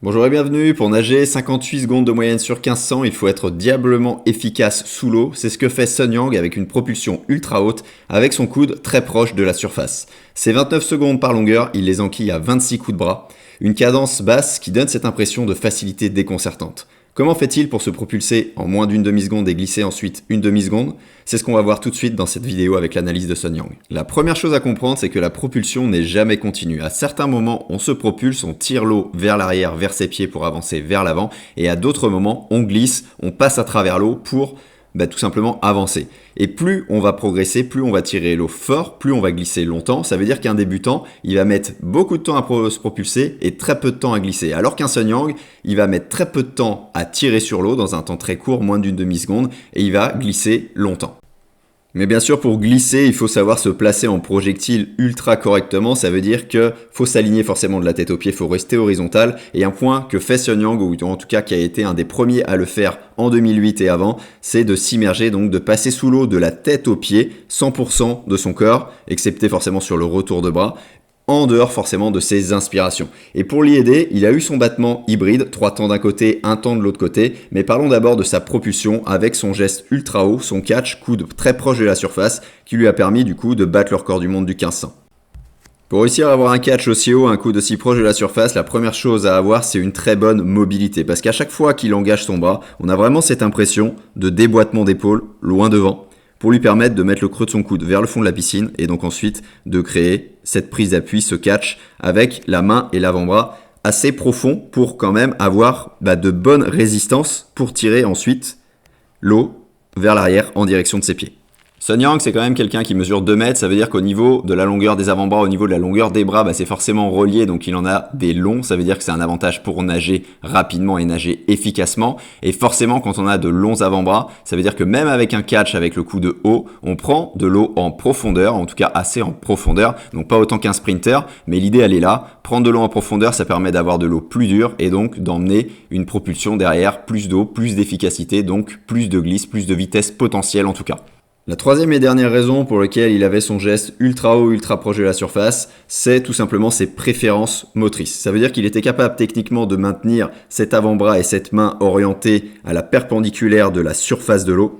Bonjour et bienvenue. Pour nager 58 secondes de moyenne sur 1500, il faut être diablement efficace sous l'eau. C'est ce que fait Sun Yang avec une propulsion ultra haute avec son coude très proche de la surface. Ces 29 secondes par longueur, il les enquille à 26 coups de bras. Une cadence basse qui donne cette impression de facilité déconcertante. Comment fait-il pour se propulser en moins d'une demi-seconde et glisser ensuite une demi-seconde? C'est ce qu'on va voir tout de suite dans cette vidéo avec l'analyse de Sun Yang. La première chose à comprendre, c'est que la propulsion n'est jamais continue. À certains moments, on se propulse, on tire l'eau vers l'arrière, vers ses pieds pour avancer vers l'avant, et à d'autres moments, on glisse, on passe à travers l'eau pour tout simplement avancer. Et plus on va progresser, plus on va tirer l'eau fort, plus on va glisser longtemps. Ça veut dire qu'un débutant, il va mettre beaucoup de temps à se propulser et très peu de temps à glisser. Alors qu'un Sun Yang, il va mettre très peu de temps à tirer sur l'eau dans un temps très court, moins d'une demi-seconde, et il va glisser longtemps. Mais bien sûr, pour glisser, il faut savoir se placer en projectile ultra correctement. Ça veut dire que faut s'aligner forcément de la tête aux pieds, faut rester horizontal. Et un point que fait Sun Yang, ou en tout cas qui a été un des premiers à le faire en 2008 et avant, c'est de s'immerger, donc de passer sous l'eau de la tête aux pieds, 100% de son corps, excepté forcément sur le retour de bras, en dehors forcément de ses inspirations. Et pour l'y aider, il a eu son battement hybride, 3 temps d'un côté, 1 temps de l'autre côté, mais parlons d'abord de sa propulsion avec son geste ultra haut, son catch, coude très proche de la surface, qui lui a permis du coup de battre le record du monde du 1500. Pour réussir à avoir un catch aussi haut, un coude aussi proche de la surface, la première chose à avoir, c'est une très bonne mobilité. Parce qu'à chaque fois qu'il engage son bras, on a vraiment cette impression de déboîtement d'épaule loin devant, pour lui permettre de mettre le creux de son coude vers le fond de la piscine et donc ensuite de créer cette prise d'appui, ce catch avec la main et l'avant-bras assez profond pour quand même avoir de bonnes résistances pour tirer ensuite l'eau vers l'arrière en direction de ses pieds. Sun Yang, c'est quand même quelqu'un qui mesure 2 mètres, ça veut dire qu'au niveau de la longueur des avant-bras, au niveau de la longueur des bras, c'est forcément relié, donc il en a des longs, ça veut dire que c'est un avantage pour nager rapidement et nager efficacement. Et forcément, quand on a de longs avant-bras, ça veut dire que même avec un catch avec le coude haut, on prend de l'eau en profondeur, en tout cas assez en profondeur, donc pas autant qu'un sprinter, mais l'idée elle est là. Prendre de l'eau en profondeur, ça permet d'avoir de l'eau plus dure et donc d'emmener une propulsion derrière, plus d'eau, plus d'efficacité, donc plus de glisse, plus de vitesse potentielle en tout cas. La troisième et dernière raison pour laquelle il avait son geste ultra haut, ultra proche de la surface, c'est tout simplement ses préférences motrices. Ça veut dire qu'il était capable techniquement de maintenir cet avant-bras et cette main orientée à la perpendiculaire de la surface de l'eau.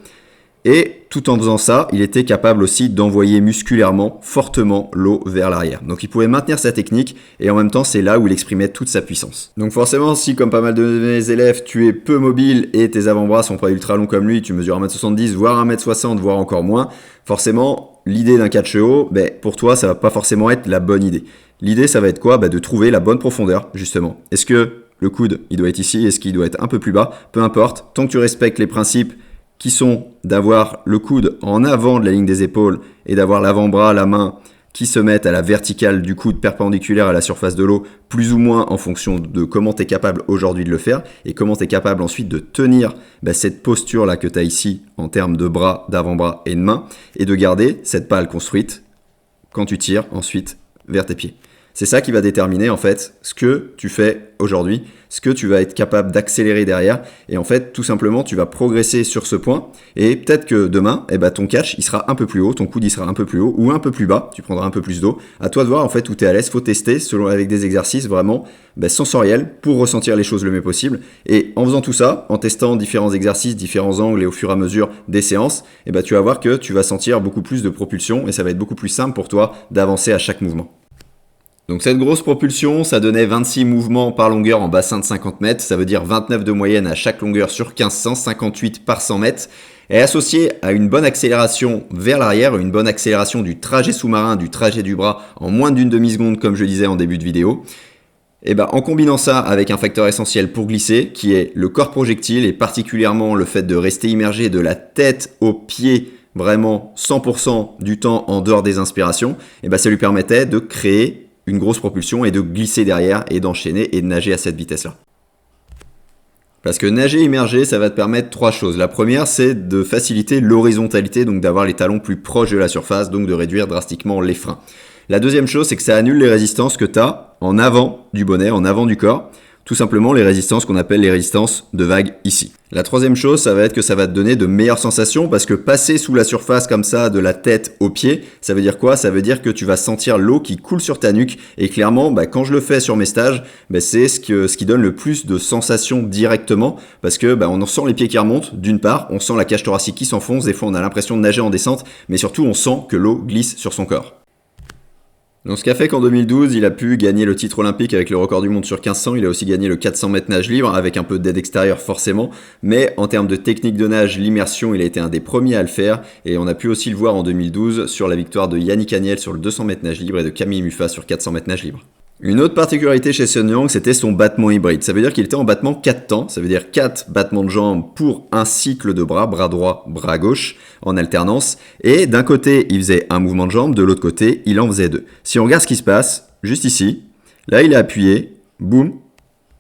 Et tout en faisant ça, il était capable aussi d'envoyer musculairement, fortement l'eau vers l'arrière. Donc il pouvait maintenir sa technique et en même temps c'est là où il exprimait toute sa puissance. Donc forcément si comme pas mal de mes élèves tu es peu mobile et tes avant-bras sont pas ultra longs comme lui, tu mesures 1m70 voire 1m60 voire encore moins, forcément l'idée d'un catch haut, pour toi ça va pas forcément être la bonne idée. L'idée ça va être quoi? De trouver la bonne profondeur justement. Est-ce que le coude il doit être ici? Est-ce qu'il doit être un peu plus bas? Peu importe, tant que tu respectes les principes qui sont d'avoir le coude en avant de la ligne des épaules et d'avoir l'avant-bras, la main qui se mettent à la verticale du coude perpendiculaire à la surface de l'eau, plus ou moins en fonction de comment tu es capable aujourd'hui de le faire et comment tu es capable ensuite de tenir cette posture-là que tu as ici en termes de bras, d'avant-bras et de main et de garder cette pale construite quand tu tires ensuite vers tes pieds. C'est ça qui va déterminer en fait ce que tu fais aujourd'hui, ce que tu vas être capable d'accélérer derrière. Et en fait, tout simplement, tu vas progresser sur ce point. Et peut-être que demain, ton catch, il sera un peu plus haut, ton coude, il sera un peu plus haut ou un peu plus bas. Tu prendras un peu plus d'eau. À toi de voir en fait où tu es à l'aise. Faut tester avec des exercices vraiment sensoriels pour ressentir les choses le mieux possible. Et en faisant tout ça, en testant différents exercices, différents angles et au fur et à mesure des séances, tu vas voir que tu vas sentir beaucoup plus de propulsion et ça va être beaucoup plus simple pour toi d'avancer à chaque mouvement. Donc cette grosse propulsion, ça donnait 26 mouvements par longueur en bassin de 50 mètres, ça veut dire 29 de moyenne à chaque longueur sur 1500, 58 par 100 mètres, et associée à une bonne accélération vers l'arrière, une bonne accélération du trajet sous-marin, du trajet du bras en moins d'une demi-seconde comme je disais en début de vidéo. En combinant ça avec un facteur essentiel pour glisser, qui est le corps projectile et particulièrement le fait de rester immergé de la tête aux pieds vraiment 100% du temps en dehors des inspirations, ça lui permettait de créer une grosse propulsion et de glisser derrière et d'enchaîner et de nager à cette vitesse-là. Parce que nager immergé, ça va te permettre 3 choses. La première, c'est de faciliter l'horizontalité, donc d'avoir les talons plus proches de la surface, donc de réduire drastiquement les freins. La deuxième chose, c'est que ça annule les résistances que tu as en avant du bonnet, en avant du corps. Tout simplement les résistances qu'on appelle les résistances de vague ici. La troisième chose, ça va être que ça va te donner de meilleures sensations parce que passer sous la surface comme ça, de la tête aux pieds, ça veut dire quoi? Ça veut dire que tu vas sentir l'eau qui coule sur ta nuque et clairement, quand je le fais sur mes stages, c'est ce qui donne le plus de sensations directement parce que on en sent les pieds qui remontent, d'une part, on sent la cage thoracique qui s'enfonce, des fois on a l'impression de nager en descente, mais surtout on sent que l'eau glisse sur son corps. Donc ce qui a fait qu'en 2012, il a pu gagner le titre olympique avec le record du monde sur 1500, il a aussi gagné le 400 mètres nage libre avec un peu d'aide extérieure forcément, mais en termes de technique de nage, l'immersion, il a été un des premiers à le faire et on a pu aussi le voir en 2012 sur la victoire de Yannick Agnel sur le 200 mètres nage libre et de Camille Muffat sur 400 mètres nage libre. Une autre particularité chez Sun Yang, c'était son battement hybride. Ça veut dire qu'il était en battement 4 temps, ça veut dire 4 battements de jambes pour un cycle de bras droit, bras gauche, en alternance. Et d'un côté, il faisait un mouvement de jambe, de l'autre côté, il en faisait 2. Si on regarde ce qui se passe, juste ici, là il est appuyé, boum,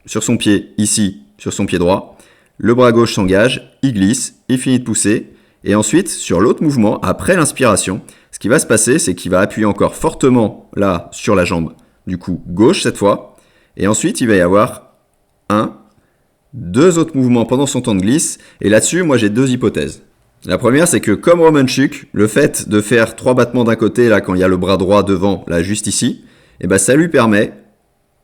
sur son pied, ici, sur son pied droit. Le bras gauche s'engage, il glisse, il finit de pousser. Et ensuite, sur l'autre mouvement, après l'inspiration, ce qui va se passer, c'est qu'il va appuyer encore fortement là sur la jambe. Du coup, gauche cette fois. Et ensuite, il va y avoir 2 autres mouvements pendant son temps de glisse. Et là-dessus, moi, j'ai 2 hypothèses. La première, c'est que comme Romanchuk, le fait de faire 3 battements d'un côté, là, quand il y a le bras droit devant, là, juste ici, ça lui permet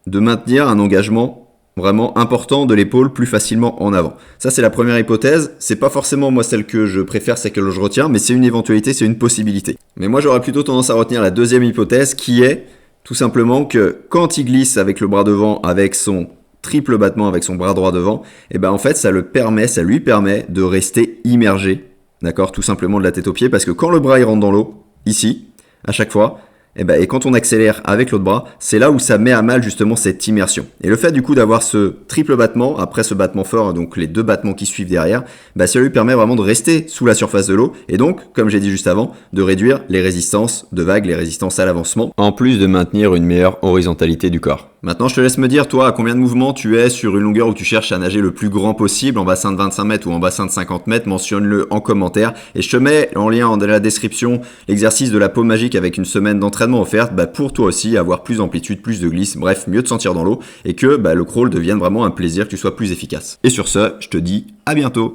de maintenir un engagement vraiment important de l'épaule plus facilement en avant. Ça, c'est la première hypothèse. C'est pas forcément, moi, celle que je préfère, celle que je retiens, mais c'est une éventualité, c'est une possibilité. Mais moi, j'aurais plutôt tendance à retenir la deuxième hypothèse, qui est tout simplement que quand il glisse avec le bras devant, avec son triple battement, avec son bras droit devant, en fait, ça lui permet de rester immergé, d'accord, tout simplement de la tête aux pieds, parce que quand le bras il rentre dans l'eau, ici, à chaque fois, et quand on accélère avec l'autre bras, c'est là où ça met à mal justement cette immersion. Et le fait du coup d'avoir ce triple battement, après ce battement fort, donc les 2 battements qui suivent derrière, ça lui permet vraiment de rester sous la surface de l'eau et donc, comme j'ai dit juste avant, de réduire les résistances de vagues, les résistances à l'avancement, en plus de maintenir une meilleure horizontalité du corps. Maintenant, je te laisse me dire, toi, à combien de mouvements tu es sur une longueur où tu cherches à nager le plus grand possible, en bassin de 25 mètres ou en bassin de 50 mètres, mentionne-le en commentaire. Et je te mets en lien dans la description l'exercice de la peau magique avec une semaine d'entraînement offerte pour toi aussi avoir plus d'amplitude, plus de glisse, bref, mieux te sentir dans l'eau et que le crawl devienne vraiment un plaisir, que tu sois plus efficace. Et sur ce, je te dis à bientôt.